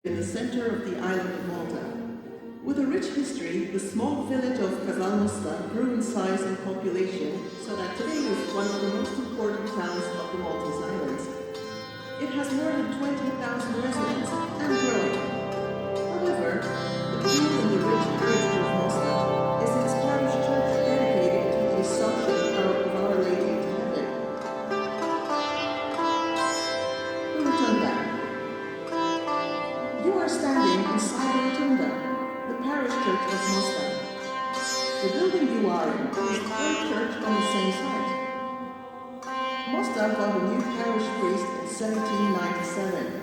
in the center of the island of Malta. With a rich history, the small village of Mosta grew in size and population so that today is one of the most important towns of the Maltese Islands. It has more than 20,000 residents and growing. However, the jewel in the rich heritage of Mosta is its parish church dedicated to the Assumption of Our Lady into Heaven. The Rotunda. You are standing inside the Rotunda, the parish church of Mosta. The building you are in is the third church on the same site. Mosta got a new parish priest in 1797.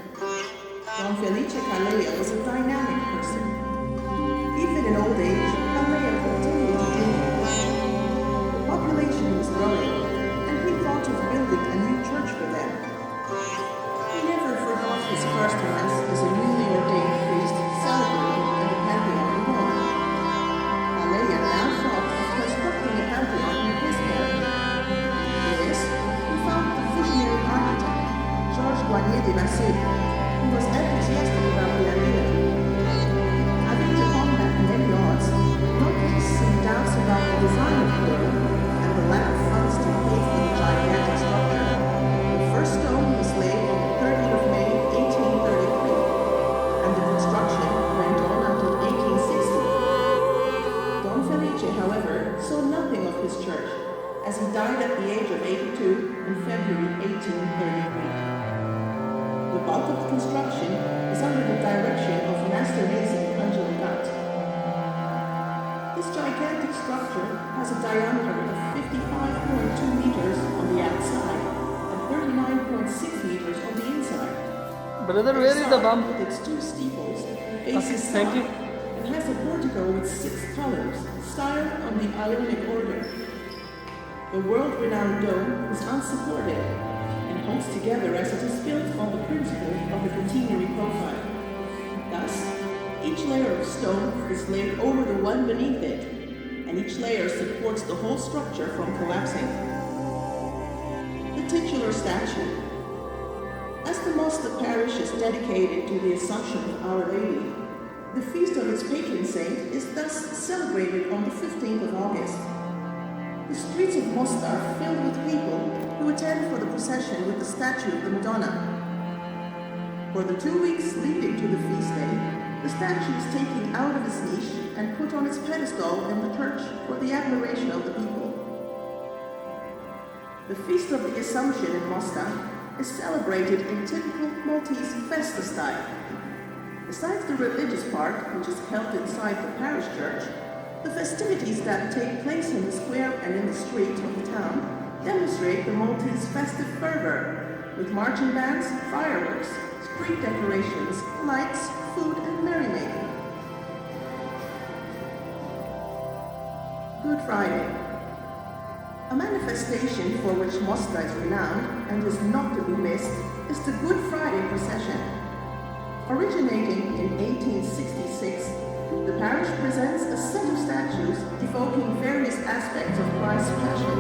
Don Felice Calleja was a dynamic person. Even in old age, Calleja continued to dream. The population was growing, and he thought of building a new church for them. He never forgot his first mass as a newly ordained priest celebrated in the Pantheon in Rome. Calleja now thought of constructing a Pantheon in his parish. For this, he found the visionary architect, Georges de Bassett, who was enthusiastic about the idea. Having to combat many odds, not least some doubts about the design of the building and the lack of funds to pay for the gigantic structure, the first stone was laid on the 30th of May, 1833, and the construction went on until 1860. Don Felice, however, saw nothing of his church, as he died at the age of 82 in February 1833. The bulk of the construction is under the direction of Master Mason Geet. This gigantic structure has a diameter of 55.2 meters on the outside and 39.6 meters on the inside. Brother, where is the bump? With its two steeples, faces Thank you. south, and has a portico with 6 columns, styled on the Ionic order. The world-renowned dome is unsupported and holds together as it is built on the principle of the catenary profile. Thus, each layer of stone is laid over the one beneath it, and each layer supports the whole structure from collapsing. The titular statue. As the Mosta parish is dedicated to the Assumption of Our Lady, the feast of its patron saint is thus celebrated on the 15th of August. The streets of Mosta are filled with people who attend for the procession with the statue of the Madonna. For the 2 weeks leading to the feast day, the statue is taken out of its niche and put on its pedestal in the church for the admiration of the people. The Feast of the Assumption in Mosta is celebrated in typical Maltese festa style. Besides the religious part, which is held inside the parish church, the festivities that take place in the square and in the street of the town demonstrate the Maltese festive fervor, with marching bands, fireworks, street decorations, lights, food, and merrymaking. Good Friday. A manifestation for which Mosta is renowned and is not to be missed is the Good Friday procession. Originating in 1866, the parish presents a set of statues evoking various aspects of Christ's passion,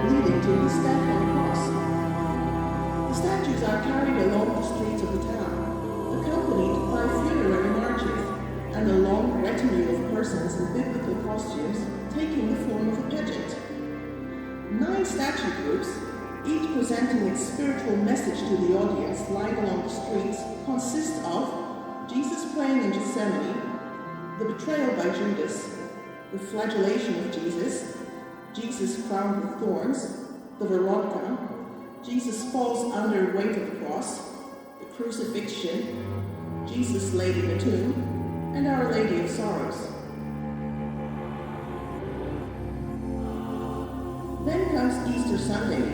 leading to his death on the cross. The statues are carried along the streets of the town, accompanied by funerary marches and a long retinue of persons in biblical costumes taking the form of a pageant. 9 statue groups, each presenting its spiritual message to the audience lying along the streets, consist of Jesus praying in Gethsemane, the betrayal by Judas, the flagellation of Jesus, Jesus crowned with thorns, the Veronica, Jesus falls under weight of the cross, the crucifixion, Jesus laid in the tomb, and Our Lady of Sorrows. Then comes Easter Sunday.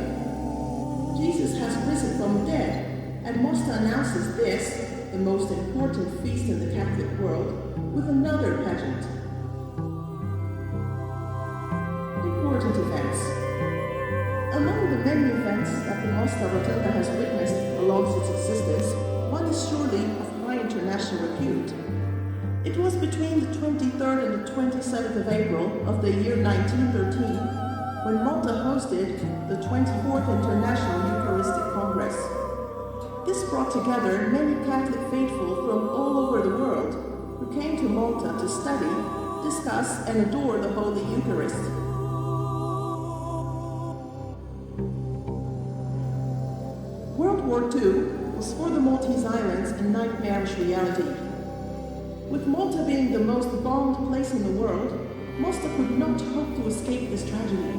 Jesus has risen from the dead, and Mosta announces this, the most important feast in the Catholic world, with another pageant. Important events. Among the many events that the Mosta Rotunda has witnessed along its existence, one is surely of high international repute. It was between the 23rd and the 27th of April of the year 1913 when Malta hosted the 24th International Eucharistic Congress. This brought together many Catholic faithful from all over the world who came to Malta to study, discuss, and adore the Holy Eucharist. World War II was for the Maltese islands a nightmarish reality. With Malta being the most bombed place in the world, Mosta could not hope to escape this tragedy.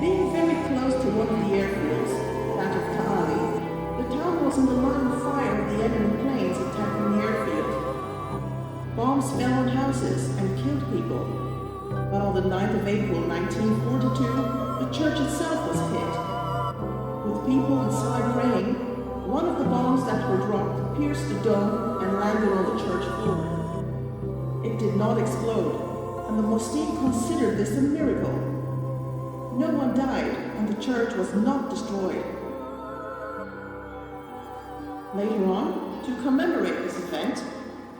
Being very close to one of the airfields, that of Taali, the town was in the line of fire of the enemy planes attacking the airfield. Bombs fell on houses and killed people. But on the 9th of April 1942, the church itself was hit. With people inside praying, one of the bombs that were dropped pierced the dome and landed on the church floor. It did not explode, and the Mostine considered this a miracle. No one died, and the church was not destroyed. Later on, to commemorate this event,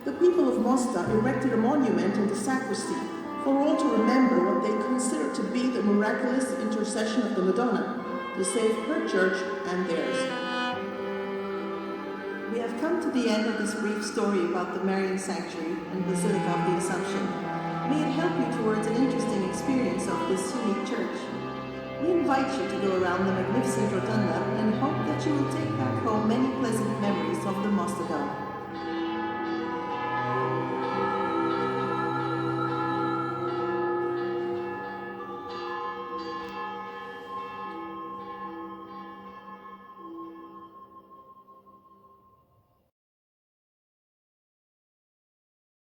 the people of Mosta erected a monument in the sacristy for all to remember what they considered to be the miraculous intercession of the Madonna to save her church and theirs. We have come to the end of this brief story about the Marian Sanctuary and Basilica of the Assumption. May it help you towards an interesting experience of this unique church. We invite you to go around the magnificent rotunda and hope that you will take back home many pleasant memories of the Mosta Dome.